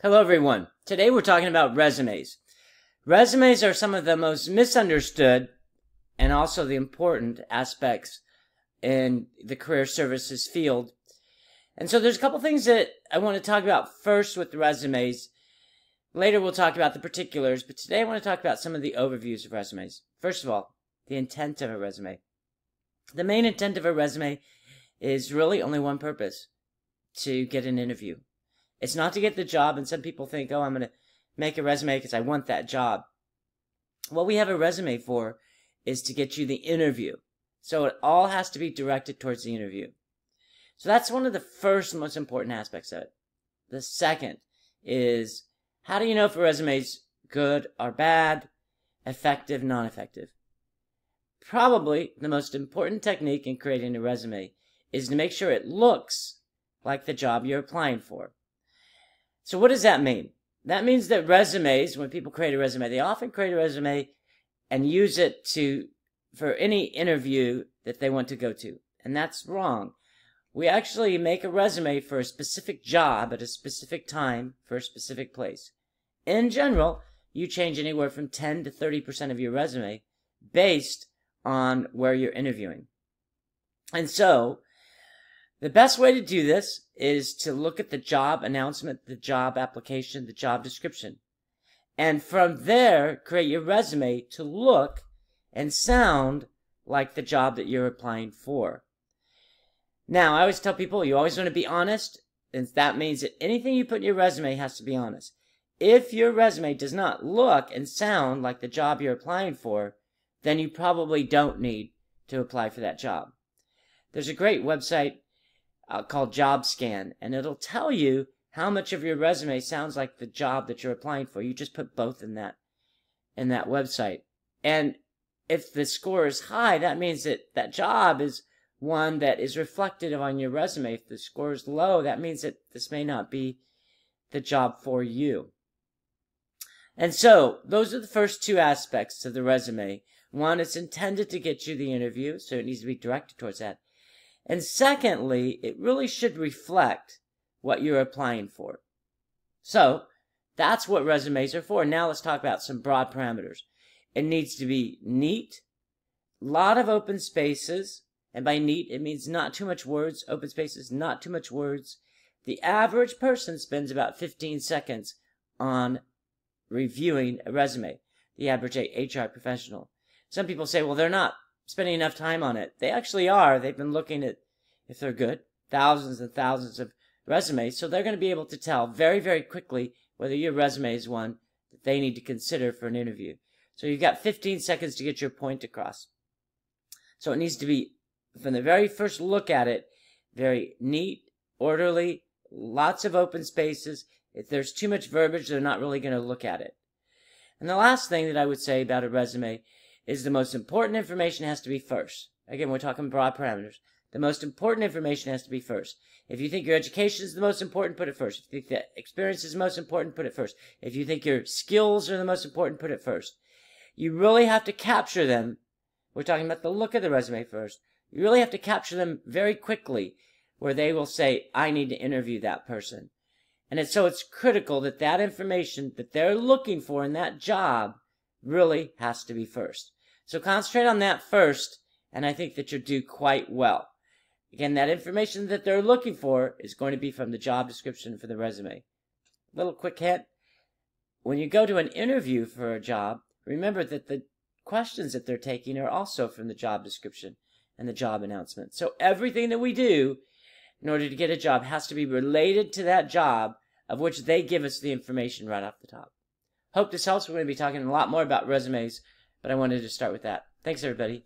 Hello everyone. Today we're talking about resumes. Resumes are some of the most misunderstood and also the important aspects in the career services field. And so there's a couple things that I want to talk about first with the resumes. Later we'll talk about the particulars, but today I want to talk about some of the overviews of resumes. First of all, the intent of a resume. The main intent of a resume is really only one purpose: to get an interview. It's not to get the job, and some people think, oh, I'm going to make a resume because I want that job. What we have a resume for is to get you the interview. So it all has to be directed towards the interview. So that's one of the first most important aspects of it. The second is, how do you know if a resume is good or bad, effective, non-effective? Probably the most important technique in creating a resume is to make sure it looks like the job you're applying for. So what does that mean? That means that resumes, when people create a resume, they often create a resume and use it for any interview that they want to go to. And that's wrong. We actually make a resume for a specific job at a specific time for a specific place. In general, you change anywhere from 10 to 30% of your resume based on where you're interviewing. And so, the best way to do this is to look at the job announcement, the job application, the job description. And from there, create your resume to look and sound like the job that you're applying for. Now, I always tell people, you always want to be honest, and that means that anything you put in your resume has to be honest. If your resume does not look and sound like the job you're applying for, then you probably don't need to apply for that job. There's a great website called JobScan, and it'll tell you how much of your resume sounds like the job that you're applying for. You just put both in that website. And if the score is high, that means that that job is one that is reflective on your resume. If the score is low, that means that this may not be the job for you. And so, those are the first two aspects of the resume. One, it's intended to get you the interview, so it needs to be directed towards that. And secondly, it really should reflect what you're applying for. So, that's what resumes are for. Now let's talk about some broad parameters. It needs to be neat, a lot of open spaces, and by neat, it means not too much words, open spaces, not too much words. The average person spends about 15 seconds on reviewing a resume, the average HR professional. Some people say, well, they're not spending enough time on it. They actually are. They've been looking at, if they're good, thousands and thousands of resumes, so they're going to be able to tell very, very quickly whether your resume is one that they need to consider for an interview. So you've got 15 seconds to get your point across. So it needs to be, from the very first look at it, very neat, orderly, lots of open spaces. If there's too much verbiage, they're not really going to look at it. And the last thing that I would say about a resume is the most important information has to be first. Again, we're talking broad parameters. The most important information has to be first. If you think your education is the most important, put it first. If you think that experience is the most important, put it first. If you think your skills are the most important, put it first. You really have to capture them. We're talking about the look of the resume first. You really have to capture them very quickly, where they will say, I need to interview that person. And so it's critical that that information that they're looking for in that job really has to be first. So concentrate on that first, and I think that you'll do quite well. Again, that information that they're looking for is going to be from the job description for the resume. Little quick hint. When you go to an interview for a job, remember that the questions that they're taking are also from the job description and the job announcement. So everything that we do in order to get a job has to be related to that job, of which they give us the information right off the top. Hope this helps. We're going to be talking a lot more about resumes, but I wanted to start with that. Thanks, everybody.